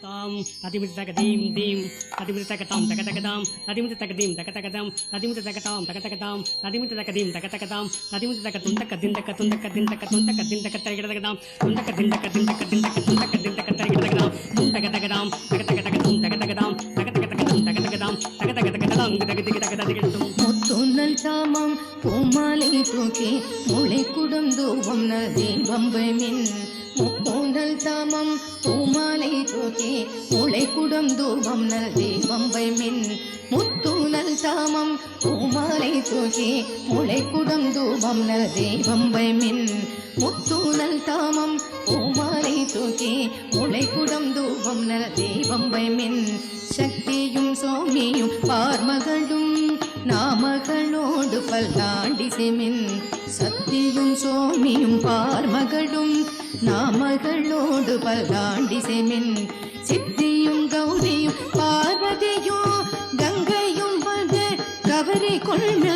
தாம் அதிமித தகதீம் தீம் அதிமித தகதாம் தகதகதாம் அதிமித தகதீம் தகதகதாம் அதிமித தகதாம் தகதகதாம் அதிமித தகதீம் தகதகதாம் அதிமித தகதும் தகதின் தகதும் தகதின் தகதும் தகதின் தகதகதாம் துந்தகதின் தகதின் தகதின் தகதும் தகதின் தகதகதாம் துந்தகதகதாம் தகதகதகதும் தகதகதாம் தகதகதகதும் தகதகதாம் தகதகதகதாம் தகதகதகதகதும் முத்துன்னல் சாமம் பூமாலை தூக்கி முளை குடம் தூவம் நதீபம்பமின் முத்தோண்டல் சாமம் பூமாலை தூக்கி முளை குடம் தூவம் நதீபம்பமின் முத்தூனல் சாமம் பூமாலை தூக்கி முளை குடம் தூவம் நதீபம்பமின் முத்தூனல் தாமம் பூமாலை தூக்கி முளை குடம் தூவம் நதீபம்பமின் சக்தியும் சோமியும் பார்மகளும் நாமகளோடு பல்லாண்டி செமின் சக்தியும் சோமியும் பார்மகளும் நாமகளோடு பல்லாண்டி செமின் சித்தியும் கௌரியும் பார்வதியும் கங்கையும் வந்து கவரி கொள்ள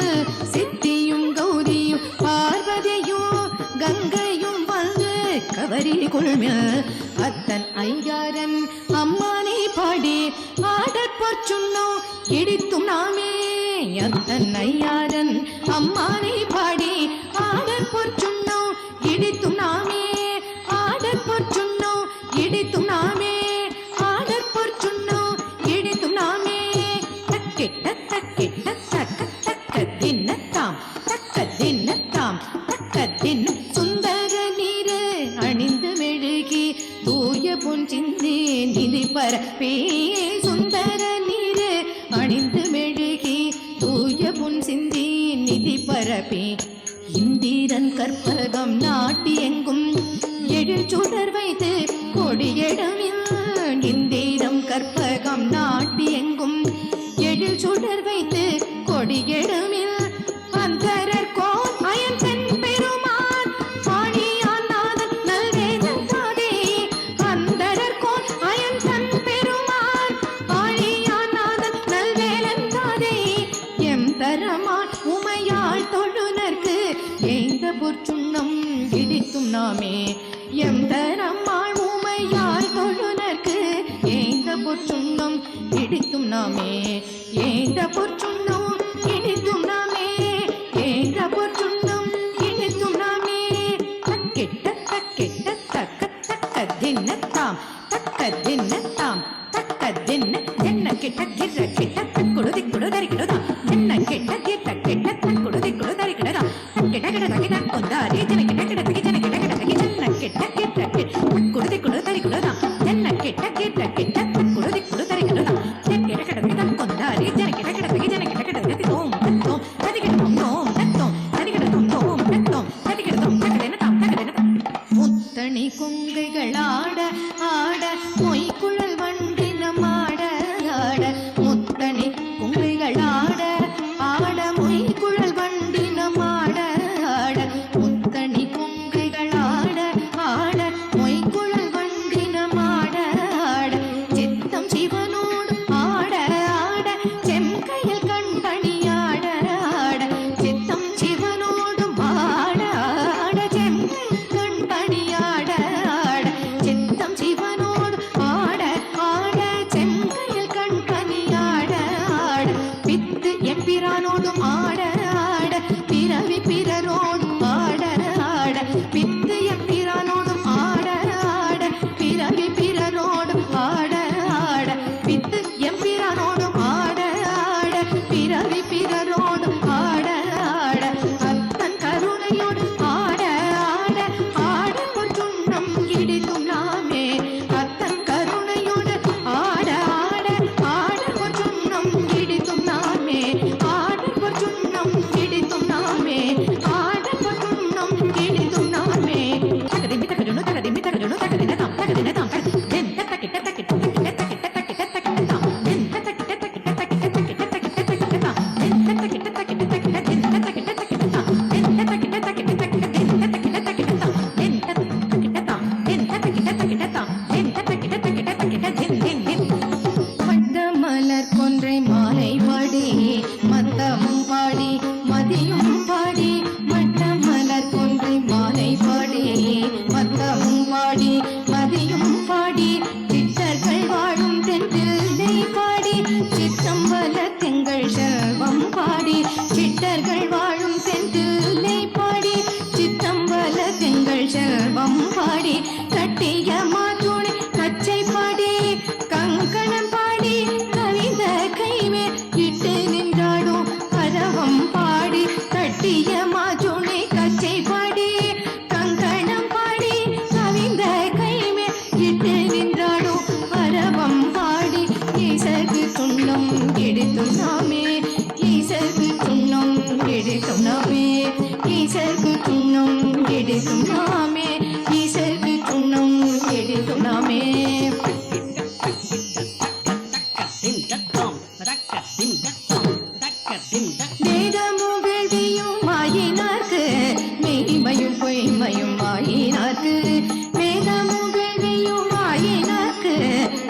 சித்தியும் கௌரியும் பார்வதியும் கங்கையும் வந்து கவரி கொள்ம அத்தன் ஐயாரன் அம்மானை பாடி ஆடற்போர் சொன்னோ இடித்தும் நாமே அத்தன் ஐயாரன் அம்மானை பாடி ஆடற்போர் சொன்னோ இடித்தும் நாமே ஆடற்போர் சொன்னோ இடித்தும் நாமே ஆடற்போர் சொன்னோ இடித்தும் நாமே தக்கிட்ட தக்கிட்ட தக்க தக்க தின்னத்தாம் தக்க தின்னத்தாம் தக்க தின் சுந்தர நீரு அணிந்து மெழுகி தூய பொன் சிந்தி நிதி பரப்பே சுந்தர நீரு அணிந்து மெழுகி தூய பொன் சிந்தி நிதி பரப்பே இந்திரன் கற்பகம் நாட்டி எங்கும் எழில் சுடர் வைத்து கொடியடமில் இந்திரம் கற்பகம் நாட்டி எங்கும் எழில் சுடர் வைத்து கொடியடமில் அந்தரர்கோன் அயன் பெண் பெருமான் ஆணியான் நாதன் நல்வேதன் தாதே அந்தரர்கோன் அயன் பெண் பெருமான் ஆணியான் நாதன் நல்வேலன் தாதே எம் தரமான் உமையாள் தொழுனர்க்கு எய்த பொற்சுண்ணம் இடித்தும் நாமே எம் தரமாள் உமையாள் தொழுனர்க்கு எய்த பொற்சுண்ணம் இடித்தும் நாமே எய்த பொற்சுண்ணம் இடித்தும் நாமே எய்த பொற்சுண்ணம் இடித்தும் நாமே தக்கிட்ட தக்கிட்ட தக்க தக்க தின்னத்தாம் தக்க தின்னத்தாம் தக்க தின்ன என்ன கிட்ட கிட்ட கிட்ட தக்குடுதி குடுதறி கிடுதா என்ன கிட்ட கிட்ட கிட்ட தக்குடுதி குடுதறி கிடுதா கிட்ட கிட்ட தகிட கொண்டாரி ஜன கிட்ட கிட்ட தகி ஜன கிட்ட கிட்ட தகி ஜன கிட்ட கிட்ட கிட்ட தக்குடுதி குடுதறி கிடுதா என்ன கிட்ட கிட்ட கிட்ட தக்குடுதி குடுதறி கிடுதா கிட்ட கிட்ட தகிட கொண்டாரி ஜன கிட்ட கிட்ட தகி ஜன கிட்ட கிட்ட தகி தோம் தோம் தகிட தோம் தோம் தோம் தகிட தோம் தோம் தோம் தகிட தோம் தகதென தாம் தகதென முத்தணி கொங்கைகளாட ஆட மொய் குழல் வண்டினம் ஆட ஆட முத்தணி கொங்கைகளாட ஆட மொய் குழல் வண்டினம் ஆட ஆட முத்தணி கொங்கைகளாட ஆட மொய் குழல் வண்டினம் ஆட ஆட சித்தம் சிவனோடு ஆட ஆட செம்கையில் கண்பணி ஆட ஆட சித்தம் சிவனோடும் ஆட ஆட செம்கையில் கண்பணி ஆட ஆட சித்தம் சிவனோடு ஆட ஆட செம்கையில் கண்பணி ஆட ஆட பித்து எம்பிரானோடும் ஆட ஆட பிறவி பிறரோடும் ஆட ஆட பித்து எம்பிரானோடும் ஆட ஆட பிறவி பிறரோடும் ஆட ஆட பித்து எம்பிரானோடும் ஆட ஆட பிறவி பிறரோடும் ஆட ஆட அத்தன் கருணையோடு ஆட ஆட ஆட பொற்சுண்ணம் இடித்தும் நாமே அத்தன் கருணையோடு ஆட ஆட ஆட பொற்சுண்ணம் இடித்தும் நாமே ஆட பொற்சுண்ணம் இடித்தும் நாமே ஆட பொற்சுண்ணம் இடித்தும் நாமே தகதிமி தகதுனு தகதிமி தகதுனு தகதின தாம் தகதின தாம் தென் தக்கிட்ட தக்கிட்ட தக்கிட்ட தக்கிட்ட தக்கிட்ட தக்கிட்ட தாம் தென் தக்கிட்ட தக்கிட்ட தக்கிட்ட தக்கிட்ட தக்கிட்ட தக்கிட்ட தாம் தென் தக்கிட்ட தக்கிட்ட தக்கிட்ட தென் தக்கிட்ட தக்கிட்ட தாம் தென் தக்கிட்ட தக்கிட்ட தக்கிட்ட தென் தக்கிட்ட தக்கிட்ட தாம் தென் தக்கிட்ட தாம் தென் தக்கிட்ட தக்கிட்ட தாம் தென் தக்கிட்ட தக்கிட்ட தக்கிட்ட தென் தென் தென் பட்ட மலர் கொன்றை மாலை பாடி மத்தமும் பாடி மதியும் பாடி மட்ட மலர் கொன்றை மாலை பாடி மத்தமும் பாடி மதியும் பாடி சித்தர்கள்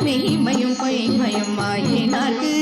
மெய்மையும் பொய்மையும் ஆயினார்க்கு